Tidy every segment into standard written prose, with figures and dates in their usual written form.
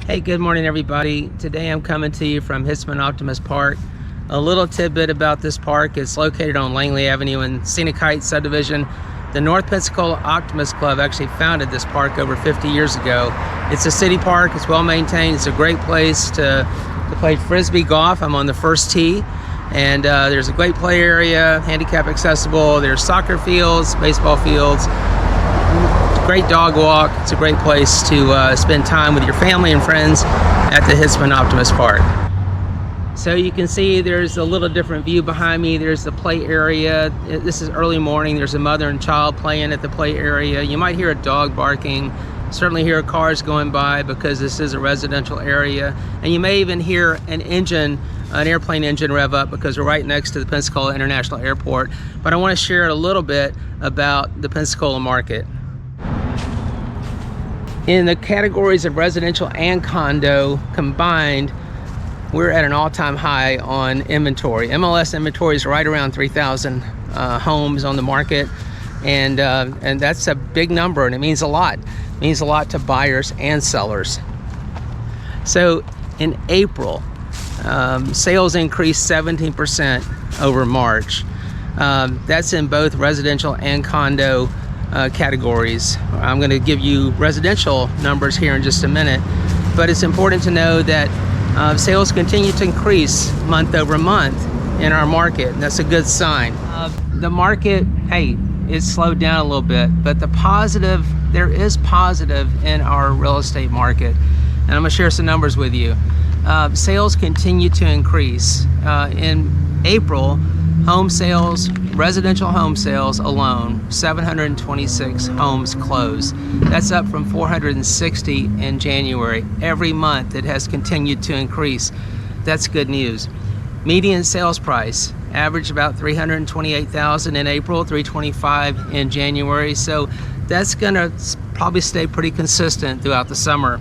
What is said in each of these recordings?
Hey, good morning everybody. Today I'm coming to you from Hitzman Optimist Park. A little tidbit about this park: it's located on Langley Avenue in Scenic Heights subdivision. The North Pensacola Optimist Club actually founded this park over 50 years ago. It's a city park, it's well maintained, it's a great place to play frisbee golf. I'm on the first tee, and there's a great play area, handicap accessible. There's soccer fields, baseball fields, great dog walk. It's a great place to spend time with your family and friends at the Hitzman Optimist Park. So you can see there's a little different view behind me. There's the play area. This is early morning. There's a mother and child playing at the play area. You might hear a dog barking. Certainly hear cars going by because this is a residential area. And you may even hear an airplane engine rev up because we're right next to the Pensacola International Airport. But I want to share a little bit about the Pensacola market. In the categories of residential and condo combined, we're at an all-time high on inventory. MLS inventory is right around 3,000 homes on the market, and that's a big number, and it means a lot. It means a lot to buyers and sellers. So in April, sales increased 17% over March. That's in both residential and condo categories. I'm going to give you residential numbers here in just a minute, but it's important to know that sales continue to increase month over month in our market, and that's a good sign. The market, hey, it's slowed down a little bit, but there is positive in our real estate market, and I'm going to share some numbers with you. Sales continue to increase. In April, home sales, residential home sales alone, 726 homes closed. That's up from 460 in January. Every month it has continued to increase. That's good news. Median sales price averaged about $328,000 in April, $325,000 in January. So that's gonna probably stay pretty consistent throughout the summer.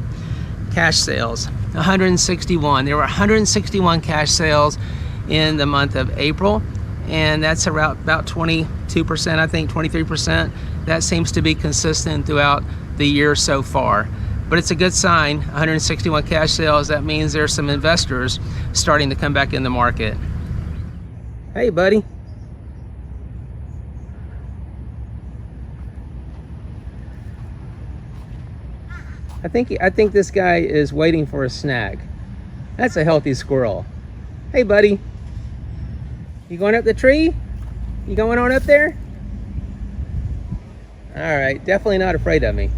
Cash sales, 161. There were 161 cash sales in the month of April, and that's around about 22%, I think 23%. That seems to be consistent throughout the year so far. But it's a good sign. 161 cash sales, that means there's some investors starting to come back in the market. Hey buddy. I think this guy is waiting for a snack. That's a healthy squirrel. Hey buddy. You going up the tree? You going on up there? All right, definitely not afraid of me.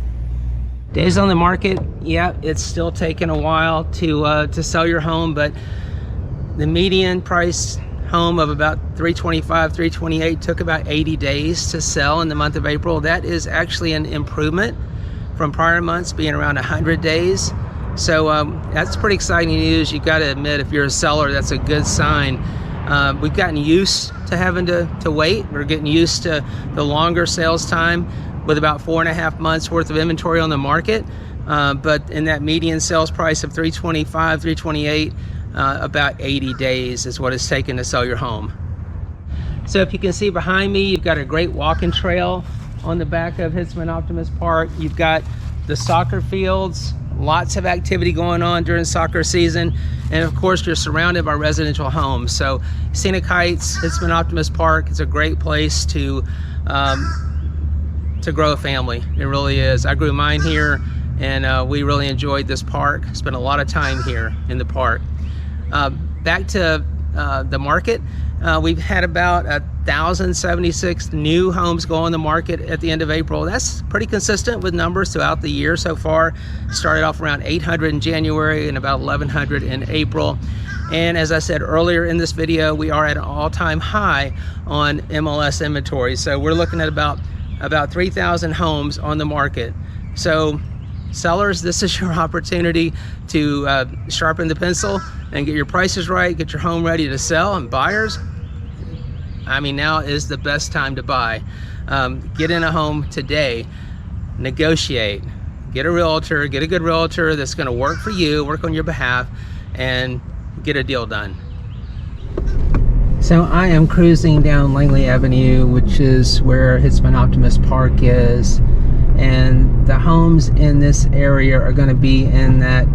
Days on the market, yeah, it's still taking a while to sell your home, but the median price home of about $325,000, $328,000 took about 80 days to sell in the month of April. That is actually an improvement from prior months being around 100 days. So that's pretty exciting news. You got to admit, if you're a seller, that's a good sign. We've gotten used to having to wait. We're getting used to the longer sales time with about 4.5 months worth of inventory on the market. But in that median sales price of $325,000, $328,000, about 80 days is what it's taken to sell your home. So if you can see behind me, you've got a great walking trail on the back of Hitzman Optimist Park. You've got the soccer fields, lots of activity going on during soccer season, and of course you're surrounded by residential homes. So Scenic Heights, Hitzman Optimist Park, it's a great place to grow a family. It really is. I grew mine here, and we really enjoyed this park. Spent a lot of time here in the park. Back to the market, we've had about 1,076 new homes go on the market at the end of April. That's pretty consistent with numbers throughout the year so far. Started off around 800 in January and about 1,100 in April. And as I said earlier in this video, we are at an all-time high on MLS inventory. So we're looking at about 3,000 homes on the market. So sellers, this is your opportunity to sharpen the pencil and get your prices right, get your home ready to sell. And buyers, I mean, now is the best time to buy. Get in a home today, negotiate, get a realtor, get a good realtor that's gonna work for you, work on your behalf, and get a deal done. So I am cruising down Langley Avenue, which is where Hitzman Optimist Park is. And the homes in this area are gonna be in that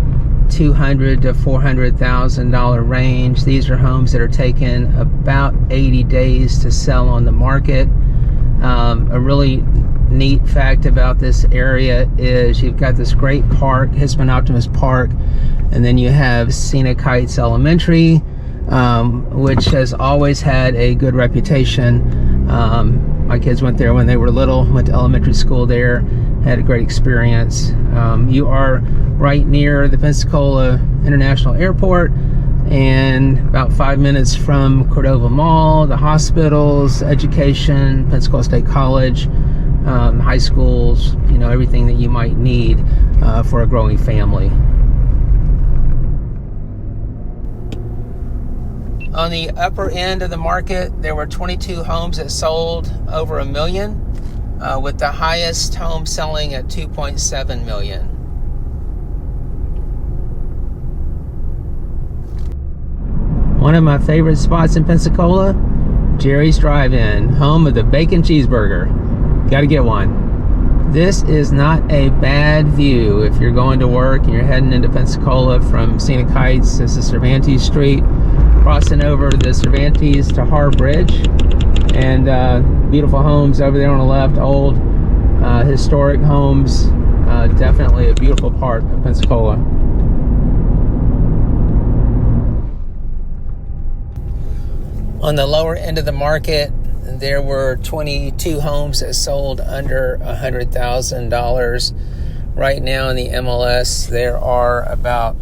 $200,000 to $400,000 range. These are homes that are taking about 80 days to sell on the market. A really neat fact about this area is you've got this great park, Hitzman Optimist Park, and then you have Scenic Heights Elementary, which has always had a good reputation. My kids went there when they were little, went to elementary school there, had a great experience. You are right near the Pensacola International Airport and about 5 minutes from Cordova Mall, the hospitals, education, Pensacola State College, high schools, you know, everything that you might need for a growing family. On the upper end of the market, there were 22 homes that sold over $1 million, with the highest home selling at $2.7 million. One of my favorite spots in Pensacola, Jerry's Drive-In, home of the bacon cheeseburger. Got to get one. This is not a bad view if you're going to work and you're heading into Pensacola from Scenic Heights. This is Cervantes Street, crossing over the Cervantes to Har Bridge, and beautiful homes over there on the left, old historic homes. Definitely a beautiful part of Pensacola. On the lower end of the market, there were 22 homes that sold under $100,000. Right now in the MLS, there are about,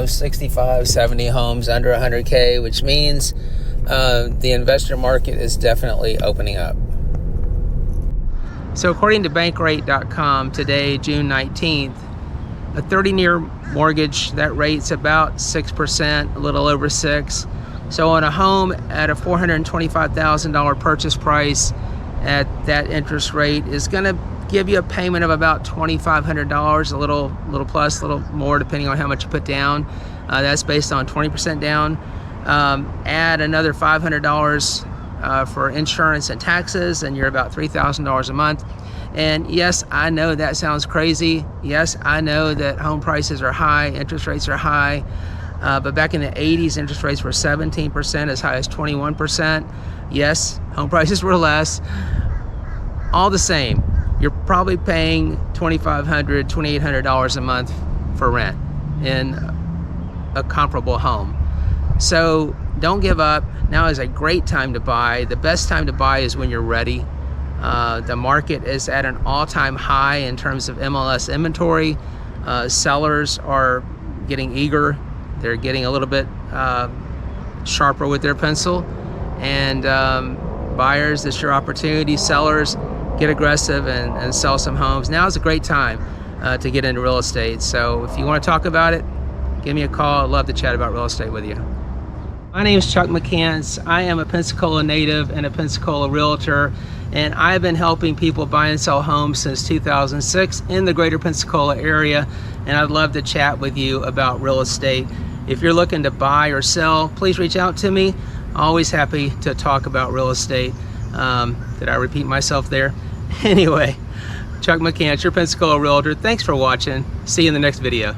65, 70 homes under 100K, which means the investor market is definitely opening up. So according to bankrate.com, today, June 19th, a 30-year mortgage, that rate's about 6%, a little over 6%. So on a home at a $425,000 purchase price at that interest rate is going to give you a payment of about $2,500, a little plus, a little more depending on how much you put down. That's based on 20% down. Add another $500 for insurance and taxes, and you're about $3,000 a month. And yes, I know that sounds crazy. Yes, I know that home prices are high, interest rates are high. But back in the 80s, interest rates were 17%, as high as 21%. Yes, home prices were less. All the same, you're probably paying $2,500, $2,800 a month for rent in a comparable home. So don't give up. Now is a great time to buy. The best time to buy is when you're ready. The market is at an all-time high in terms of MLS inventory. Sellers are getting eager. They're getting a little bit sharper with their pencil. And buyers, this is your opportunity. Sellers, get aggressive and sell some homes. Now is a great time to get into real estate. So if you want to talk about it, give me a call. I'd love to chat about real estate with you. My name is Chuck McCants. I am a Pensacola native and a Pensacola realtor, and I've been helping people buy and sell homes since 2006 in the greater Pensacola area, and I'd love to chat with you about real estate. If you're looking to buy or sell, please reach out to me. Always happy to talk about real estate. Did I repeat myself there? Anyway, Chuck McCants, your Pensacola realtor. Thanks for watching. See you in the next video.